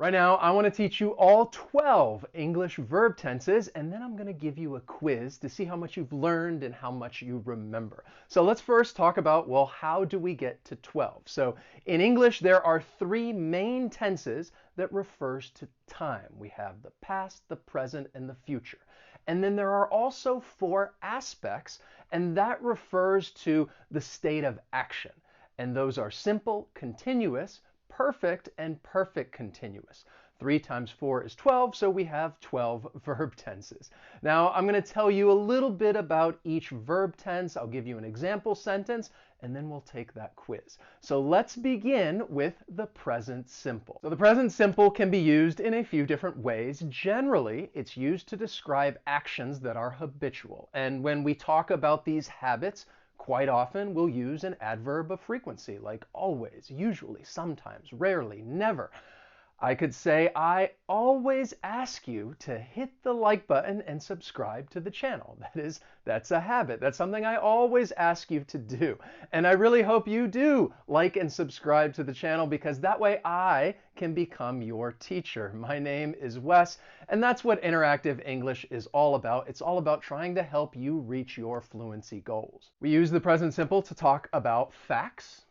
Right now, I want to teach you all 12 English verb tenses, and then I'm going to give you a quiz to see how much you've learned and how much you remember. So let's first talk about, well, how do we get to 12? So in English, there are three main tenses that refers to time. We have the past, the present, and the future. And then there are also four aspects, and that refers to the state of action. And those are simple, continuous, perfect, and perfect continuous. 3 times 4 is 12, so we have 12 verb tenses. Now, I'm going to tell you a little bit about each verb tense. I'll give you an example sentence, and then we'll take that quiz. So let's begin with the present simple. So the present simple can be used in a few different ways. Generally, it's used to describe actions that are habitual. And when we talk about these habits, quite often we'll use an adverb of frequency like always, usually, sometimes, rarely, never. I could say, I always ask you to hit the like button and subscribe to the channel. That's a habit. That's something I always ask you to do. And I really hope you do like and subscribe to the channel, because that way I can become your teacher. My name is Wes, and that's what Interactive English is all about. It's all about trying to help you reach your fluency goals. We use the present simple to talk about facts.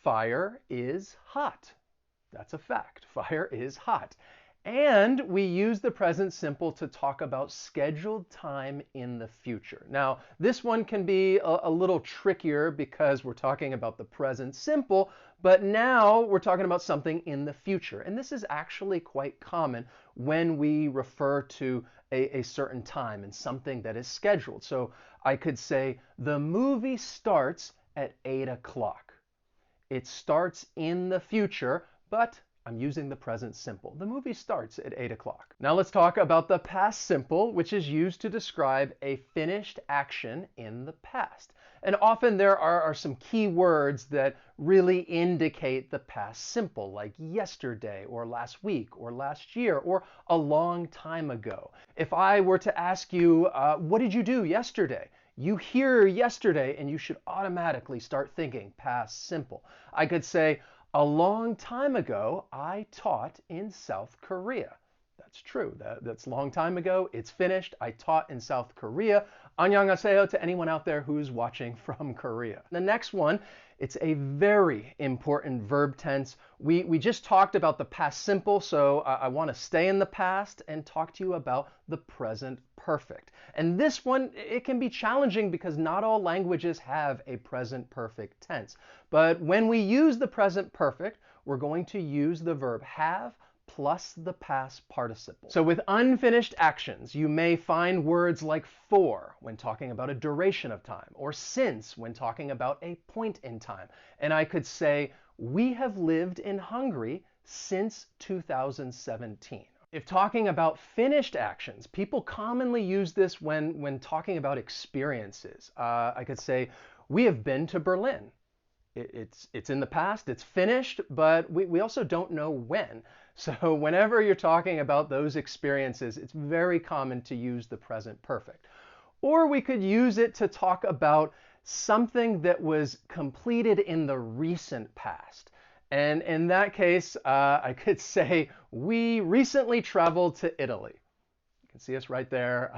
Fire is hot. That's a fact. Fire is hot. And we use the present simple to talk about scheduled time in the future. Now, this one can be a little trickier because we're talking about the present simple, but now we're talking about something in the future. And this is actually quite common when we refer to a certain time and something that is scheduled. So I could say, the movie starts at 8 o'clock. It starts in the future, but I'm using the present simple. The movie starts at 8 o'clock. Now let's talk about the past simple, which is used to describe a finished action in the past. And often there are some key words that really indicate the past simple, like yesterday, or last week, or last year, or a long time ago. If I were to ask you, what did you do yesterday? You hear yesterday, and you should automatically start thinking past simple. I could say, a long time ago, I taught in South Korea. That's true. That's a long time ago. It's finished. I taught in South Korea. 안녕하세요 to anyone out there who's watching from Korea. The next one, it's a very important verb tense. We just talked about the past simple, so I want to stay in the past and talk to you about the present perfect. And this one, it can be challenging because not all languages have a present perfect tense. But when we use the present perfect, we're going to use the verb have plus the past participle. So with unfinished actions, you may find words like for when talking about a duration of time, or since when talking about a point in time. And I could say, we have lived in Hungary since 2017. If talking about finished actions, people commonly use this when talking about experiences. I could say, we have been to Berlin. It's in the past, it's finished, but we also don't know when. So whenever you're talking about those experiences, it's very common to use the present perfect. Or we could use it to talk about something that was completed in the recent past. And in that case, I could say, we recently traveled to Italy. You can see us right there.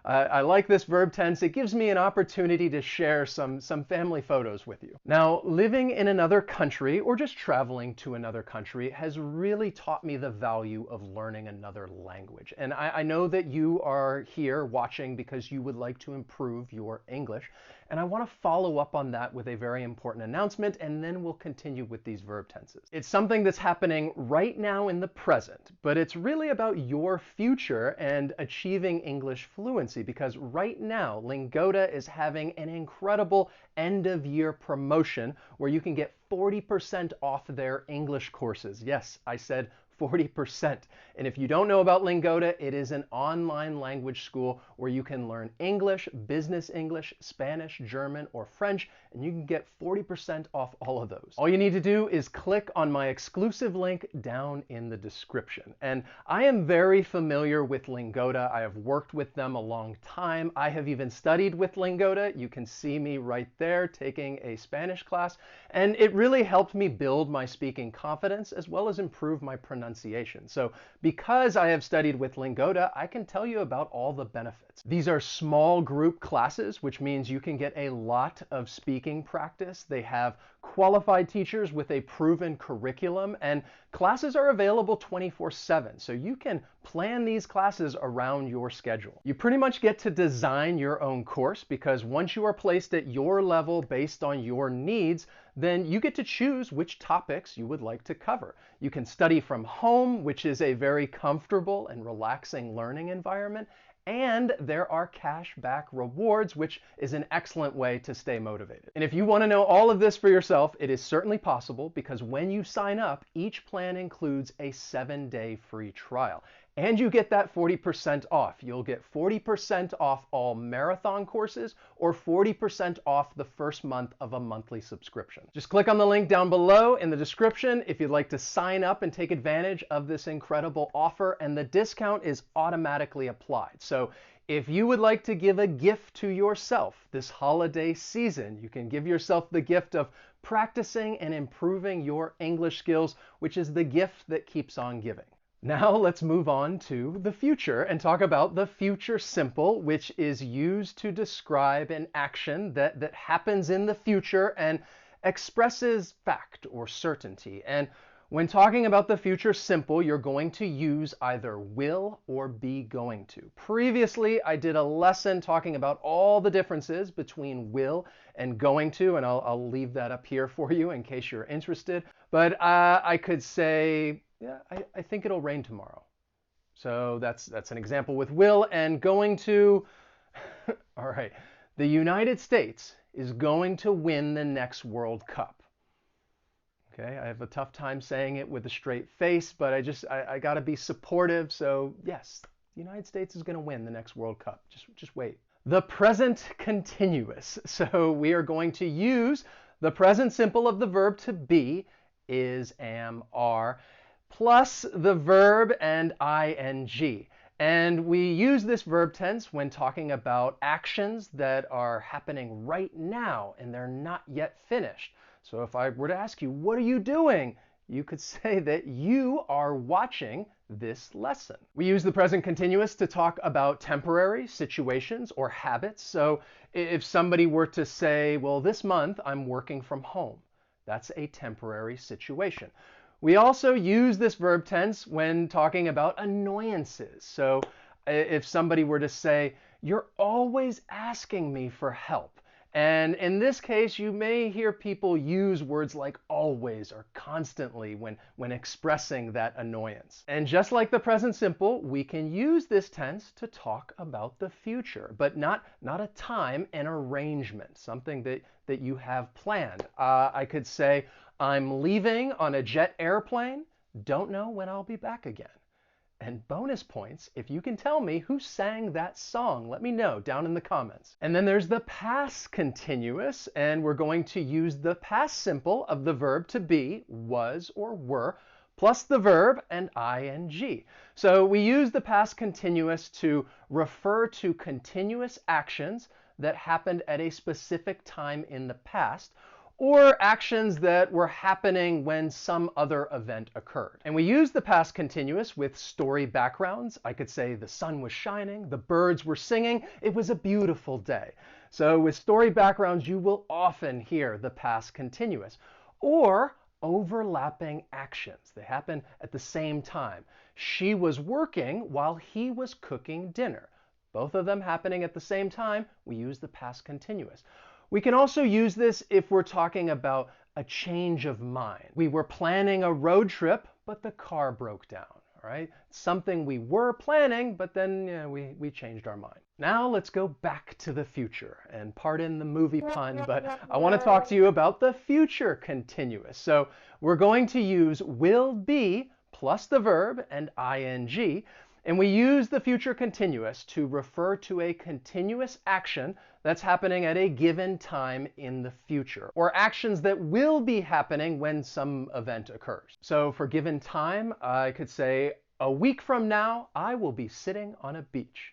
I like this verb tense. It gives me an opportunity to share some family photos with you. Now, living in another country or just traveling to another country has really taught me the value of learning another language. And I know that you are here watching because you would like to improve your English. And I want to follow up on that with a very important announcement, and then we'll continue with these verb tenses. It's something that's happening right now in the present, but it's really about your future and achieving English fluency, because right now Lingoda is having an incredible end-of-year promotion where you can get 40% off their English courses. Yes, I said 40%. And if you don't know about Lingoda, it is an online language school where you can learn English, business English, Spanish, German, or French, and you can get 40% off all of those. All you need to do is click on my exclusive link down in the description. And I am very familiar with Lingoda. I have worked with them a long time. I have even studied with Lingoda. You can see me right there taking a Spanish class, and it really helped me build my speaking confidence as well as improve my pronunciation. pronunciation. So because I have studied with Lingoda, I can tell you about all the benefits. These are small group classes, which means you can get a lot of speaking practice. They have qualified teachers with a proven curriculum, and classes are available 24/7. So you can plan these classes around your schedule. You pretty much get to design your own course because once you are placed at your level based on your needs, then you get to choose which topics you would like to cover. You can study from home, which is a very comfortable and relaxing learning environment, and there are cash back rewards, which is an excellent way to stay motivated. And if you want to know all of this for yourself, it is certainly possible because when you sign up, each plan includes a 7-day free trial. And you get that 40% off. You'll get 40% off all marathon courses or 40% off the first month of a monthly subscription. Just click on the link down below in the description if you'd like to sign up and take advantage of this incredible offer, and the discount is automatically applied. So if you would like to give a gift to yourself this holiday season, you can give yourself the gift of practicing and improving your English skills, which is the gift that keeps on giving. Now let's move on to the future and talk about the future simple, which is used to describe an action that happens in the future and expresses fact or certainty. And when talking about the future simple, you're going to use either will or be going to. Previously, I did a lesson talking about all the differences between will and going to, and I'll leave that up here for you in case you're interested. But I could say, yeah, I think it'll rain tomorrow. So that's an example with will and going to. All right, the United States is going to win the next World Cup. Okay, I have a tough time saying it with a straight face, but I got to be supportive. So yes, the United States is going to win the next World Cup. Just wait. The present continuous. So we are going to use the present simple of the verb to be, is, am, are, plus the verb and ing. And we use this verb tense when talking about actions that are happening right now and they're not yet finished. So if I were to ask you, what are you doing? You could say that you are watching this lesson. We use the present continuous to talk about temporary situations or habits. So if somebody were to say, well, this month I'm working from home, that's a temporary situation. We also use this verb tense when talking about annoyances. So if somebody were to say, you're always asking me for help. And in this case, you may hear people use words like always or constantly when expressing that annoyance. And just like the present simple, we can use this tense to talk about the future, but not a time, an arrangement, something that you have planned. I could say, I'm leaving on a jet airplane, don't know when I'll be back again. And bonus points if you can tell me who sang that song. Let me know down in the comments. And then there's the past continuous, and we're going to use the past simple of the verb to be, was or were, plus the verb and ing. So we use the past continuous to refer to continuous actions that happened at a specific time in the past, or actions that were happening when some other event occurred. And we use the past continuous with story backgrounds. I could say the sun was shining, the birds were singing, it was a beautiful day. So with story backgrounds, you will often hear the past continuous. Or overlapping actions. They happen at the same time. She was working while he was cooking dinner. Both of them happening at the same time, we use the past continuous. We can also use this if we're talking about a change of mind. We were planning a road trip, but the car broke down. All right? Something we were planning, but then we changed our mind. Now let's go back to the future. And pardon the movie pun, but I want to talk to you about the future continuous. So we're going to use will be plus the verb and ing. And we use the future continuous to refer to a continuous action that's happening at a given time in the future, or actions that will be happening when some event occurs. So for given time, I could say, a week from now, I will be sitting on a beach.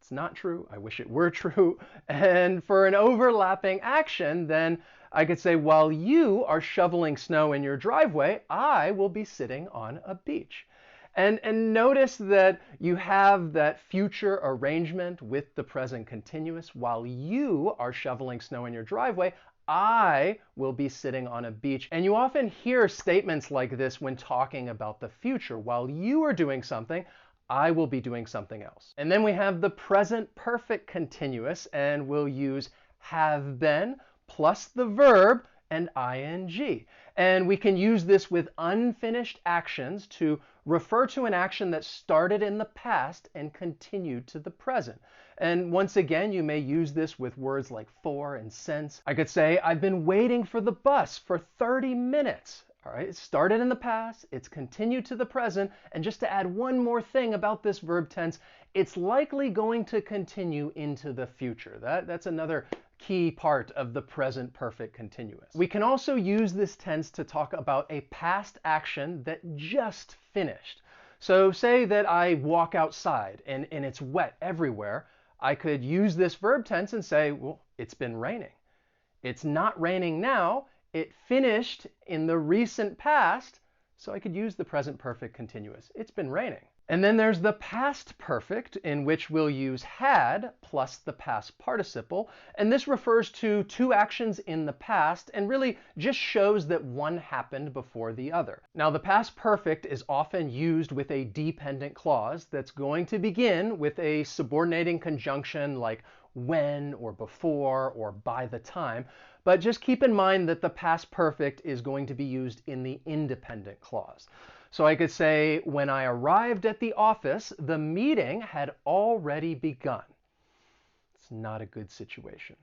That's not true. I wish it were true. And for an overlapping action, then I could say, while you are shoveling snow in your driveway, I will be sitting on a beach. And notice that you have that future arrangement with the present continuous. While you are shoveling snow in your driveway, I will be sitting on a beach. And you often hear statements like this when talking about the future. While you are doing something, I will be doing something else. And then we have the present perfect continuous, and we'll use have been plus the verb and ing. And we can use this with unfinished actions to refer to an action that started in the past and continued to the present. And once again, you may use this with words like for and since. I could say, I've been waiting for the bus for 30 minutes. All right, it started in the past, it's continued to the present, and just to add one more thing about this verb tense, it's likely going to continue into the future. That's another key part of the present perfect continuous. We can also use this tense to talk about a past action that just finished. So say that I walk outside and it's wet everywhere. I could use this verb tense and say, well, it's been raining. It's not raining now. It finished in the recent past, so I could use the present perfect continuous. It's been raining. And then there's the past perfect, in which we'll use had plus the past participle. And this refers to two actions in the past and really just shows that one happened before the other. Now, the past perfect is often used with a dependent clause that's going to begin with a subordinating conjunction like when or before or by the time. But just keep in mind that the past perfect is going to be used in the independent clause. So I could say, when I arrived at the office, the meeting had already begun. It's not a good situation.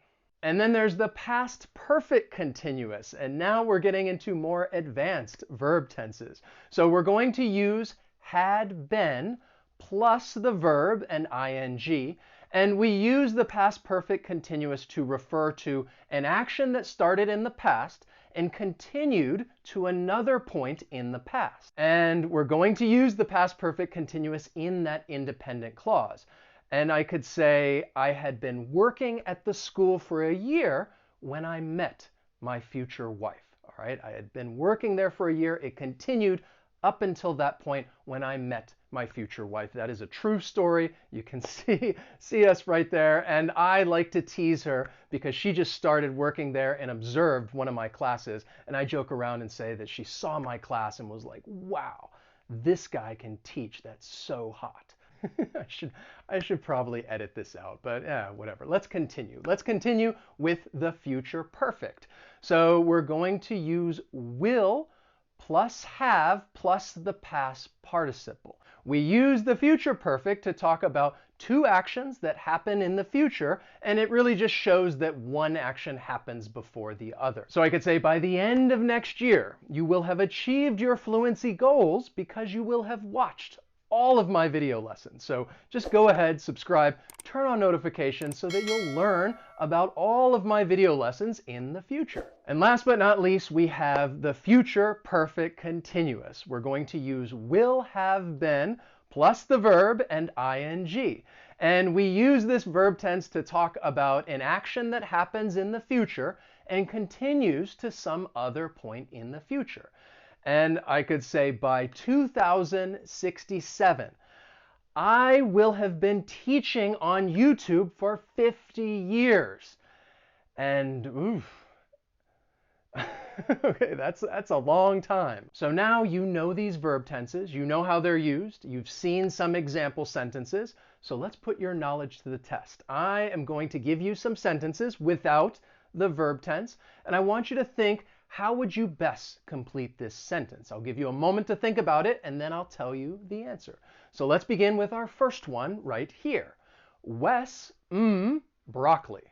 And then there's the past perfect continuous. And now we're getting into more advanced verb tenses. So we're going to use had been plus the verb and ing. And we use the past perfect continuous to refer to an action that started in the past and continued to another point in the past. And we're going to use the past perfect continuous in that independent clause. And I could say, I had been working at the school for a year when I met my future wife. All right, I had been working there for a year. It continued up until that point when I met my future wife. That is a true story. You can see us right there. And I like to tease her because she just started working there and observed one of my classes. And I joke around and say that she saw my class and was like, wow, this guy can teach. That's so hot. I should probably edit this out, but yeah, whatever. Let's continue. Let's continue with the future perfect. So we're going to use will plus have plus the past participle. We use the future perfect to talk about two actions that happen in the future, and it really just shows that one action happens before the other. So I could say, by the end of next year, you will have achieved your fluency goals because you will have watched all of my video lessons. So just go ahead, subscribe, turn on notifications so that you'll learn about all of my video lessons in the future. And last but not least, we have the future perfect continuous. We're going to use will have been plus the verb and ing. And we use this verb tense to talk about an action that happens in the future and continues to some other point in the future. And I could say, by 2067, I will have been teaching on YouTube for 50 years. And oof. Okay, that's a long time. So now you know these verb tenses, you know how they're used, you've seen some example sentences, so let's put your knowledge to the test. I am going to give you some sentences without the verb tense, and I want you to think, how would you best complete this sentence? I'll give you a moment to think about it, and then I'll tell you the answer. So let's begin with our first one right here. Wes, broccoli.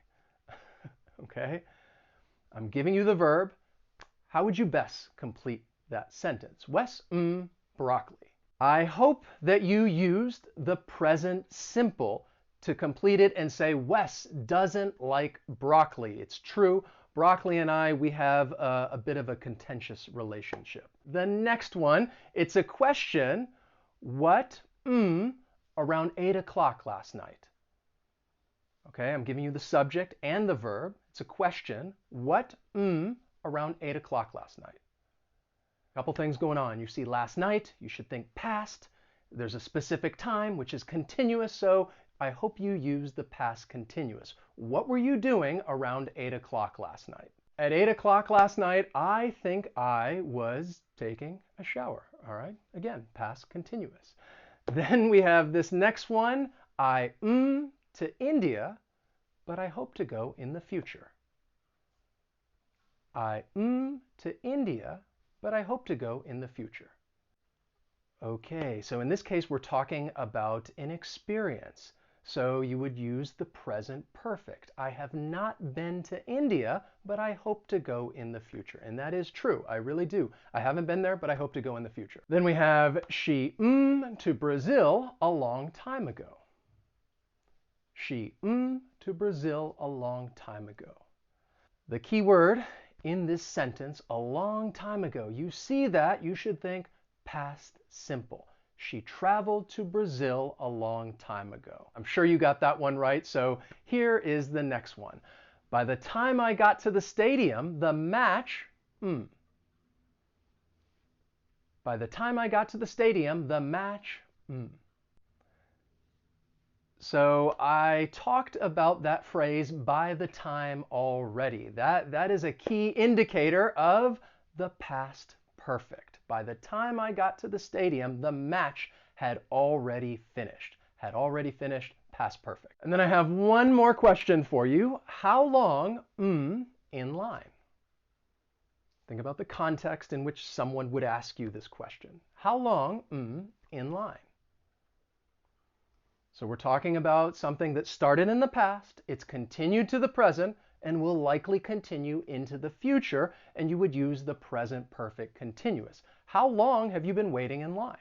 Okay? I'm giving you the verb. How would you best complete that sentence? Wes, broccoli. I hope that you used the present simple to complete it and say, Wes doesn't like broccoli. It's true. Broccoli and I, we have a bit of a contentious relationship. The next one, it's a question. What, around 8 o'clock last night? Okay, I'm giving you the subject and the verb. It's a question. What around 8 o'clock last night? A couple things going on. You see last night, you should think past. There's a specific time, which is continuous, so I hope you use the past continuous. What were you doing around 8 o'clock last night? At 8 o'clock last night, I think I was taking a shower. All right, again, past continuous. Then we have this next one. I to India, but I hope to go in the future. I to India, but I hope to go in the future. Okay, so in this case, we're talking about an experience. So you would use the present perfect. I have not been to India, but I hope to go in the future. And that is true. I really do. I haven't been there, but I hope to go in the future. Then we have she to Brazil a long time ago. She to Brazil a long time ago. The key word in this sentence, a long time ago. You see that, you should think past simple. She traveled to Brazil a long time ago. I'm sure you got that one right, so here is the next one. By the time I got to the stadium, the match, By the time I got to the stadium, the match, So I talked about that phrase, by the time already. That is a key indicator of the past perfect. By the time I got to the stadium, the match had already finished. Had already finished, past perfect. And then I have one more question for you. How long in line? Think about the context in which someone would ask you this question. How long in line? So we're talking about something that started in the past, it's continued to the present, and will likely continue into the future, and you would use the present perfect continuous. How long have you been waiting in line?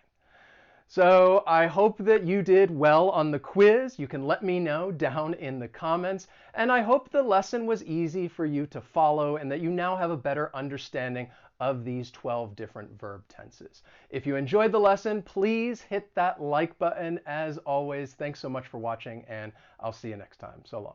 So I hope that you did well on the quiz. You can let me know down in the comments. And I hope the lesson was easy for you to follow and that you now have a better understanding of these 12 different verb tenses. If you enjoyed the lesson, please hit that like button. As always, thanks so much for watching, and I'll see you next time. So long.